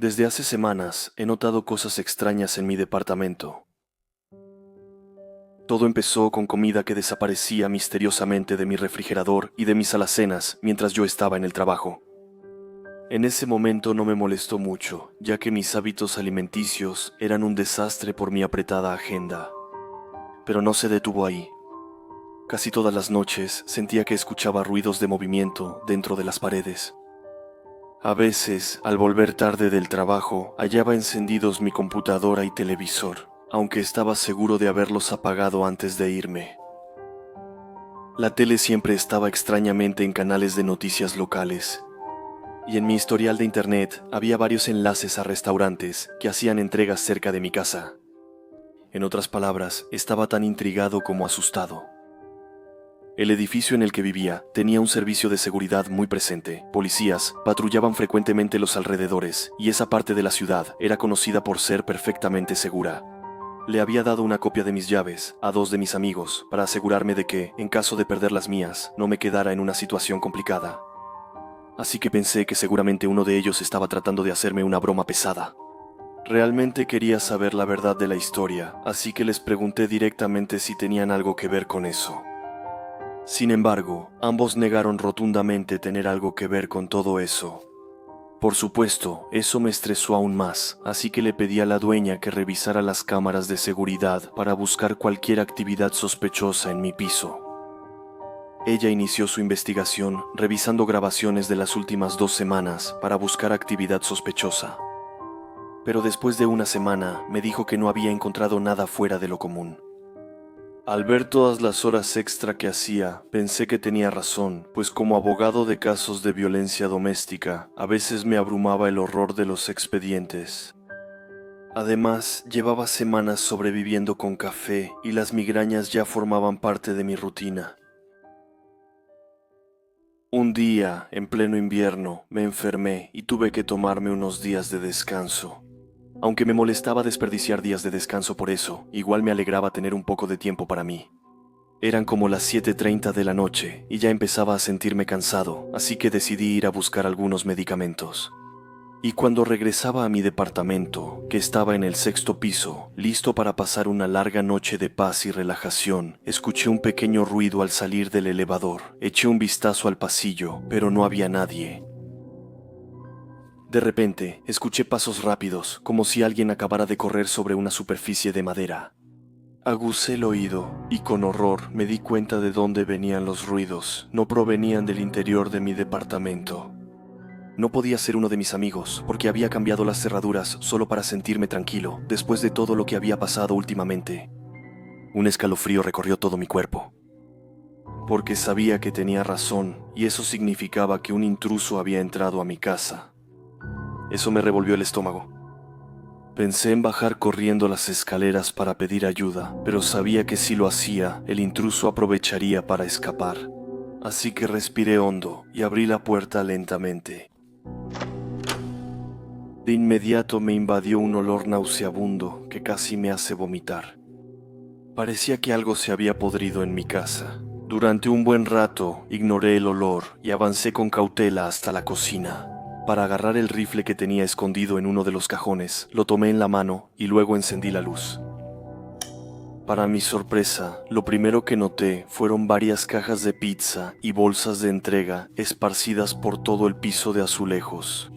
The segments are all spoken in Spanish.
Desde hace semanas he notado cosas extrañas en mi departamento. Todo empezó con comida que desaparecía misteriosamente de mi refrigerador y de mis alacenas mientras yo estaba en el trabajo. En ese momento no me molestó mucho, ya que mis hábitos alimenticios eran un desastre por mi apretada agenda. Pero no se detuvo ahí. Casi todas las noches sentía que escuchaba ruidos de movimiento dentro de las paredes. A veces, al volver tarde del trabajo, hallaba encendidos mi computadora y televisor, aunque estaba seguro de haberlos apagado antes de irme. La tele siempre estaba extrañamente en canales de noticias locales, y en mi historial de internet había varios enlaces a restaurantes que hacían entregas cerca de mi casa. En otras palabras, estaba tan intrigado como asustado. El edificio en el que vivía tenía un servicio de seguridad muy presente. Policías patrullaban frecuentemente los alrededores y esa parte de la ciudad era conocida por ser perfectamente segura. Le había dado una copia de mis llaves a dos de mis amigos para asegurarme de que, en caso de perder las mías, no me quedara en una situación complicada. Así que pensé que seguramente uno de ellos estaba tratando de hacerme una broma pesada. Realmente quería saber la verdad de la historia, así que les pregunté directamente si tenían algo que ver con eso. Sin embargo, ambos negaron rotundamente tener algo que ver con todo eso. Por supuesto, eso me estresó aún más, así que le pedí a la dueña que revisara las cámaras de seguridad para buscar cualquier actividad sospechosa en mi piso. Ella inició su investigación revisando grabaciones de las últimas 2 semanas para buscar actividad sospechosa. Pero después de una semana me dijo que no había encontrado nada fuera de lo común. Al ver todas las horas extra que hacía, pensé que tenía razón, pues como abogado de casos de violencia doméstica, a veces me abrumaba el horror de los expedientes. Además, llevaba semanas sobreviviendo con café y las migrañas ya formaban parte de mi rutina. Un día, en pleno invierno, me enfermé y tuve que tomarme unos días de descanso. Aunque me molestaba desperdiciar días de descanso por eso, igual me alegraba tener un poco de tiempo para mí. Eran como las 7:30 de la noche y ya empezaba a sentirme cansado, así que decidí ir a buscar algunos medicamentos. Y cuando regresaba a mi departamento, que estaba en el 6.º piso, listo para pasar una larga noche de paz y relajación, escuché un pequeño ruido al salir del elevador. Eché un vistazo al pasillo, pero no había nadie. De repente, escuché pasos rápidos, como si alguien acabara de correr sobre una superficie de madera. Aguzé el oído y con horror me di cuenta de dónde venían los ruidos. No provenían del interior de mi departamento. No podía ser uno de mis amigos, porque había cambiado las cerraduras solo para sentirme tranquilo, después de todo lo que había pasado últimamente. Un escalofrío recorrió todo mi cuerpo, porque sabía que tenía razón, y eso significaba que un intruso había entrado a mi casa. Eso me revolvió el estómago. Pensé en bajar corriendo las escaleras para pedir ayuda, pero sabía que si lo hacía, el intruso aprovecharía para escapar. Así que respiré hondo y abrí la puerta lentamente. De inmediato me invadió un olor nauseabundo que casi me hace vomitar. Parecía que algo se había podrido en mi casa. Durante un buen rato ignoré el olor y avancé con cautela hasta la cocina. Para agarrar el rifle que tenía escondido en uno de los cajones, lo tomé en la mano y luego encendí la luz. Para mi sorpresa, lo primero que noté fueron varias cajas de pizza y bolsas de entrega esparcidas por todo el piso de azulejos.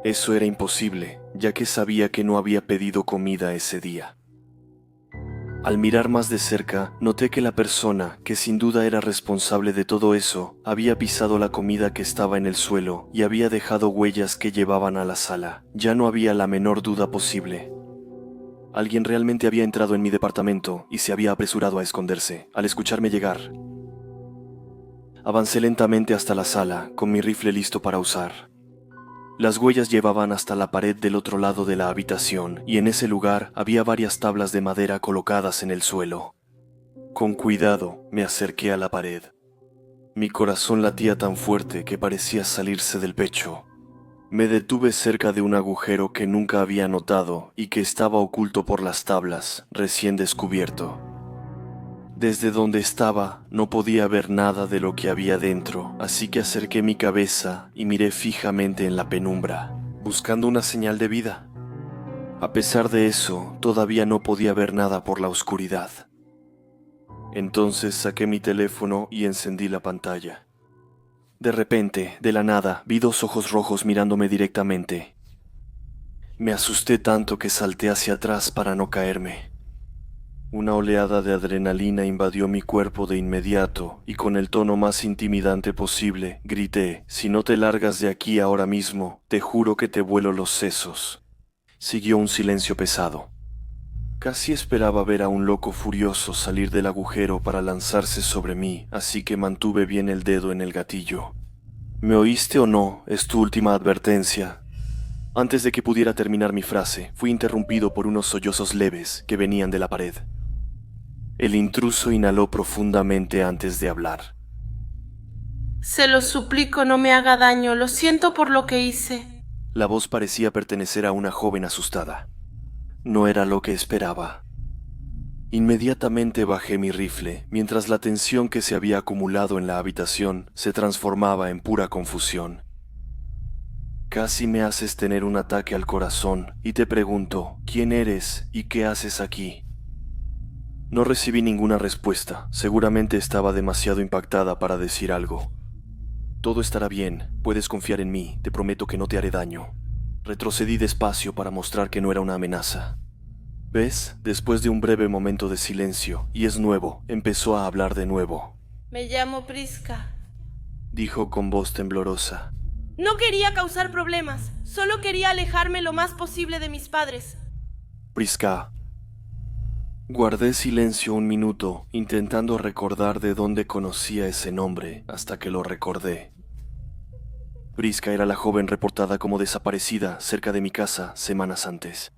Eso era imposible, ya que sabía que no había pedido comida ese día. Al mirar más de cerca, noté que la persona, que sin duda era responsable de todo eso, había pisado la comida que estaba en el suelo y había dejado huellas que llevaban a la sala. Ya no había la menor duda posible. Alguien realmente había entrado en mi departamento y se había apresurado a esconderse, al escucharme llegar. Avancé lentamente hasta la sala, con mi rifle listo para usar. Las huellas llevaban hasta la pared del otro lado de la habitación, y en ese lugar había varias tablas de madera colocadas en el suelo. Con cuidado me acerqué a la pared. Mi corazón latía tan fuerte que parecía salirse del pecho. Me detuve cerca de un agujero que nunca había notado y que estaba oculto por las tablas, recién descubierto. Desde donde estaba no podía ver nada de lo que había dentro, así que acerqué mi cabeza y miré fijamente en la penumbra. buscando una señal de vida. A pesar de eso, todavía no podía ver nada por la oscuridad. Entonces saqué mi teléfono y encendí la pantalla. De repente, de la nada, vi dos ojos rojos mirándome directamente. Me asusté tanto que salté hacia atrás para no caerme. Una oleada de adrenalina invadió mi cuerpo de inmediato y con el tono más intimidante posible grité: «Si no te largas de aquí ahora mismo, te juro que te vuelo los sesos». Siguió un silencio pesado. Casi esperaba ver a un loco furioso salir del agujero para lanzarse sobre mí, así que mantuve bien el dedo en el gatillo. «¿Me oíste o no? Es tu última advertencia». Antes de que pudiera terminar mi frase, fui interrumpido por unos sollozos leves que venían de la pared. El intruso inhaló profundamente antes de hablar. Se lo suplico, no me haga daño. Lo siento por lo que hice. La voz parecía pertenecer a una joven asustada. No era lo que esperaba. Inmediatamente bajé mi rifle, mientras la tensión que se había acumulado en la habitación se transformaba en pura confusión. Casi me haces tener un ataque al corazón y te pregunto, ¿quién eres y qué haces aquí? No recibí ninguna respuesta. Seguramente estaba demasiado impactada para decir algo. Todo estará bien, puedes confiar en mí, te prometo que no te haré daño. Retrocedí despacio para mostrar que no era una amenaza. ¿Ves? Después de un breve momento de silencio, y es nuevo, empezó a hablar de nuevo. Me llamo Priska. Dijo con voz temblorosa. No quería causar problemas, solo quería alejarme lo más posible de mis padres. Priska. Guardé silencio un minuto, intentando recordar de dónde conocía ese nombre, hasta que lo recordé. Priska era la joven reportada como desaparecida cerca de mi casa semanas antes.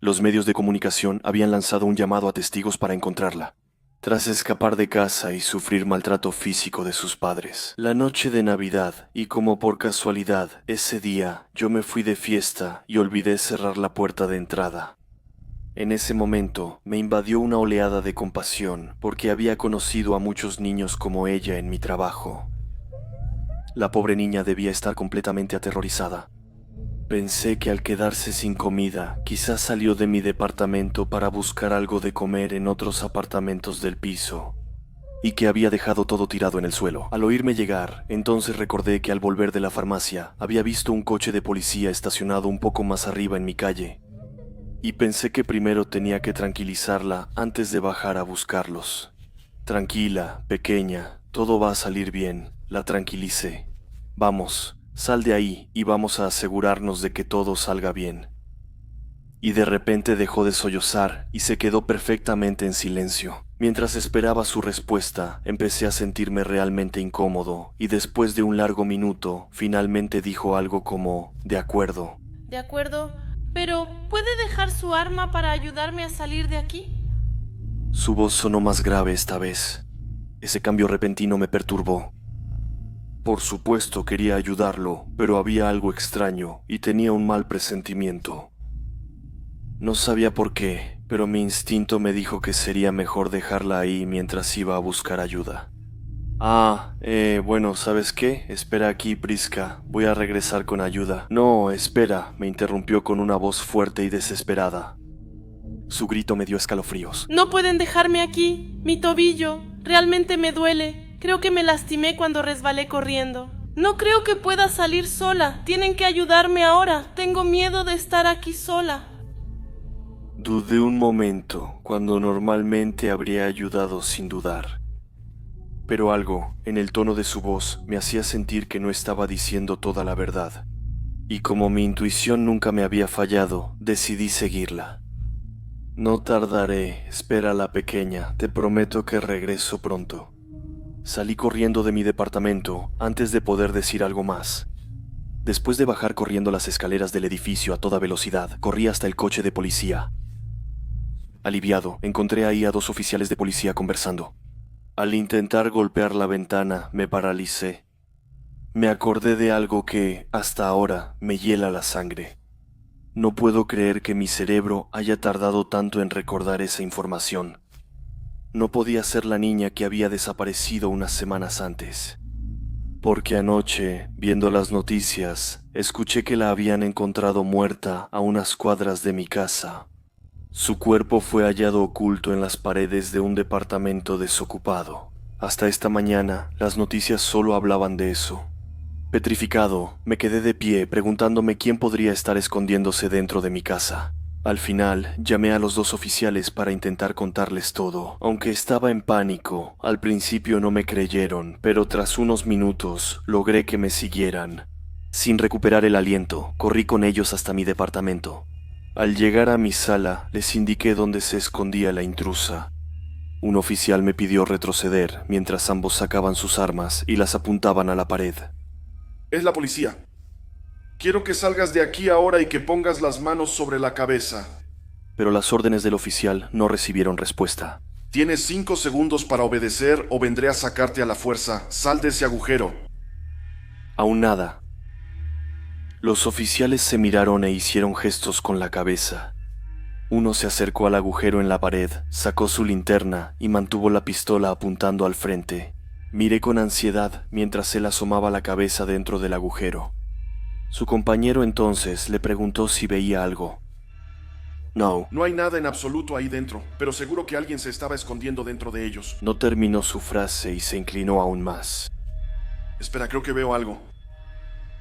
Los medios de comunicación habían lanzado un llamado a testigos para encontrarla, tras escapar de casa y sufrir maltrato físico de sus padres. La noche de Navidad, y como por casualidad, ese día yo me fui de fiesta y olvidé cerrar la puerta de entrada. En ese momento me invadió una oleada de compasión porque había conocido a muchos niños como ella en mi trabajo. La pobre niña debía estar completamente aterrorizada. Pensé que al quedarse sin comida, quizás salió de mi departamento para buscar algo de comer en otros apartamentos del piso, y que había dejado todo tirado en el suelo. Al oírme llegar, entonces recordé que al volver de la farmacia había visto un coche de policía estacionado un poco más arriba en mi calle, y pensé que primero tenía que tranquilizarla antes de bajar a buscarlos. Tranquila, pequeña, todo va a salir bien, la tranquilicé. Vamos, sal de ahí y vamos a asegurarnos de que todo salga bien. Y de repente dejó de sollozar y se quedó perfectamente en silencio. Mientras esperaba su respuesta, empecé a sentirme realmente incómodo y después de un largo minuto, finalmente dijo algo como, «De acuerdo». De acuerdo, pero ¿puede dejar su arma para ayudarme a salir de aquí? Su voz sonó más grave esta vez. Ese cambio repentino me perturbó. Por supuesto quería ayudarlo, pero había algo extraño y tenía un mal presentimiento. No sabía por qué, pero mi instinto me dijo que sería mejor dejarla ahí mientras iba a buscar ayuda. Bueno, ¿sabes qué? Espera aquí, Priska. Voy a regresar con ayuda. No, espera, me interrumpió con una voz fuerte y desesperada. Su grito me dio escalofríos. No pueden dejarme aquí. Mi tobillo. Realmente me duele. Creo que me lastimé cuando resbalé corriendo. No creo que pueda salir sola. Tienen que ayudarme ahora. Tengo miedo de estar aquí sola. Dudé un momento, cuando normalmente habría ayudado sin dudar. Pero algo, en el tono de su voz, me hacía sentir que no estaba diciendo toda la verdad. Y como mi intuición nunca me había fallado, decidí seguirla. No tardaré, espera la pequeña, te prometo que regreso pronto. Salí corriendo de mi departamento antes de poder decir algo más. Después de bajar corriendo las escaleras del edificio a toda velocidad, corrí hasta el coche de policía. Aliviado, encontré ahí a dos oficiales de policía conversando. Al intentar golpear la ventana, me paralicé. Me acordé de algo que, hasta ahora, me hiela la sangre. No puedo creer que mi cerebro haya tardado tanto en recordar esa información. No podía ser la niña que había desaparecido unas semanas antes. porque anoche, viendo las noticias, escuché que la habían encontrado muerta a unas cuadras de mi casa. Su cuerpo fue hallado oculto en las paredes de un departamento desocupado. Hasta esta mañana, las noticias solo hablaban de eso. Petrificado, me quedé de pie preguntándome quién podría estar escondiéndose dentro de mi casa. Al final, llamé a los dos oficiales para intentar contarles todo. Aunque estaba en pánico, al principio no me creyeron, pero tras unos minutos logré que me siguieran. Sin recuperar el aliento, corrí con ellos hasta mi departamento. Al llegar a mi sala, les indiqué dónde se escondía la intrusa. Un oficial me pidió retroceder mientras ambos sacaban sus armas y las apuntaban a la pared. Es la policía. Quiero que salgas de aquí ahora y que pongas las manos sobre la cabeza. Pero las órdenes del oficial no recibieron respuesta. Tienes 5 segundos para obedecer o vendré a sacarte a la fuerza. Sal de ese agujero. Aún nada. Los oficiales se miraron e hicieron gestos con la cabeza. Uno se acercó al agujero en la pared, sacó su linterna y mantuvo la pistola apuntando al frente. Miré con ansiedad mientras él asomaba la cabeza dentro del agujero. Su compañero entonces le preguntó si veía algo. No. No hay nada en absoluto ahí dentro, pero seguro que alguien se estaba escondiendo dentro de ellos. No terminó su frase y se inclinó aún más. Espera, creo que veo algo.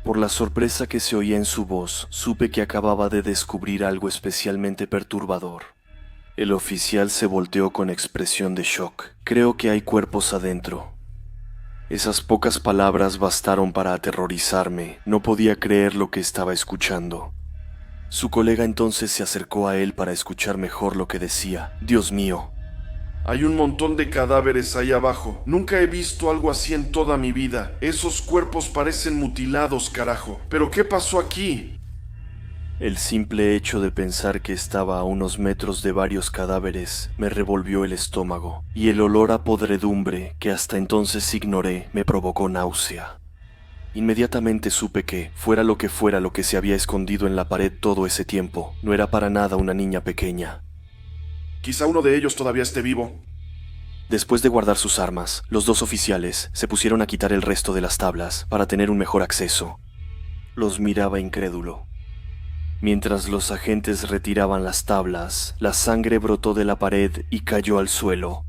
Por la sorpresa que se oía en su voz, supe que acababa de descubrir algo especialmente perturbador. El oficial se volteó con expresión de shock. Creo que hay cuerpos adentro. Esas pocas palabras bastaron para aterrorizarme. No podía creer lo que estaba escuchando. Su colega entonces se acercó a él para escuchar mejor lo que decía. Dios mío. Hay un montón de cadáveres ahí abajo. Nunca he visto algo así en toda mi vida. Esos cuerpos parecen mutilados, carajo. ¿Pero qué pasó aquí? El simple hecho de pensar que estaba a unos metros de varios cadáveres me revolvió el estómago, y el olor a podredumbre que hasta entonces ignoré me provocó náusea. Inmediatamente supe que, fuera lo que se había escondido en la pared todo ese tiempo, no era para nada una niña pequeña. Quizá uno de ellos todavía esté vivo. Después de guardar sus armas, los dos oficiales se pusieron a quitar el resto de las tablas para tener un mejor acceso. Los miraba incrédulo. Mientras los agentes retiraban las tablas, la sangre brotó de la pared y cayó al suelo.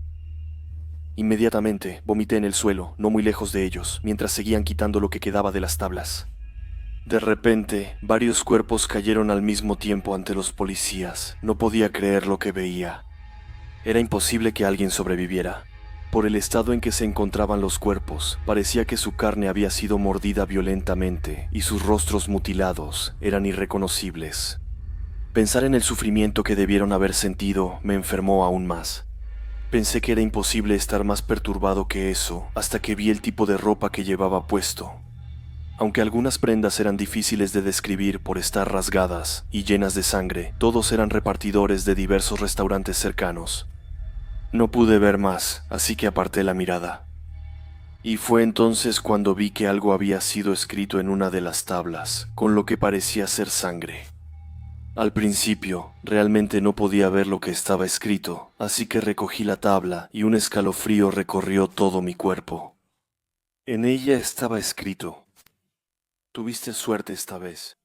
Inmediatamente vomité en el suelo, no muy lejos de ellos, mientras seguían quitando lo que quedaba de las tablas. De repente, varios cuerpos cayeron al mismo tiempo ante los policías. No podía creer lo que veía. Era imposible que alguien sobreviviera. Por el estado en que se encontraban los cuerpos, parecía que su carne había sido mordida violentamente y sus rostros mutilados eran irreconocibles. Pensar en el sufrimiento que debieron haber sentido me enfermó aún más. Pensé que era imposible estar más perturbado que eso hasta que vi el tipo de ropa que llevaba puesto. Aunque algunas prendas eran difíciles de describir por estar rasgadas y llenas de sangre, todos eran repartidores de diversos restaurantes cercanos. No pude ver más, así que aparté la mirada. Y fue entonces cuando vi que algo había sido escrito en una de las tablas, con lo que parecía ser sangre. Al principio, realmente no podía ver lo que estaba escrito, así que recogí la tabla y un escalofrío recorrió todo mi cuerpo. En ella estaba escrito: tuviste suerte esta vez.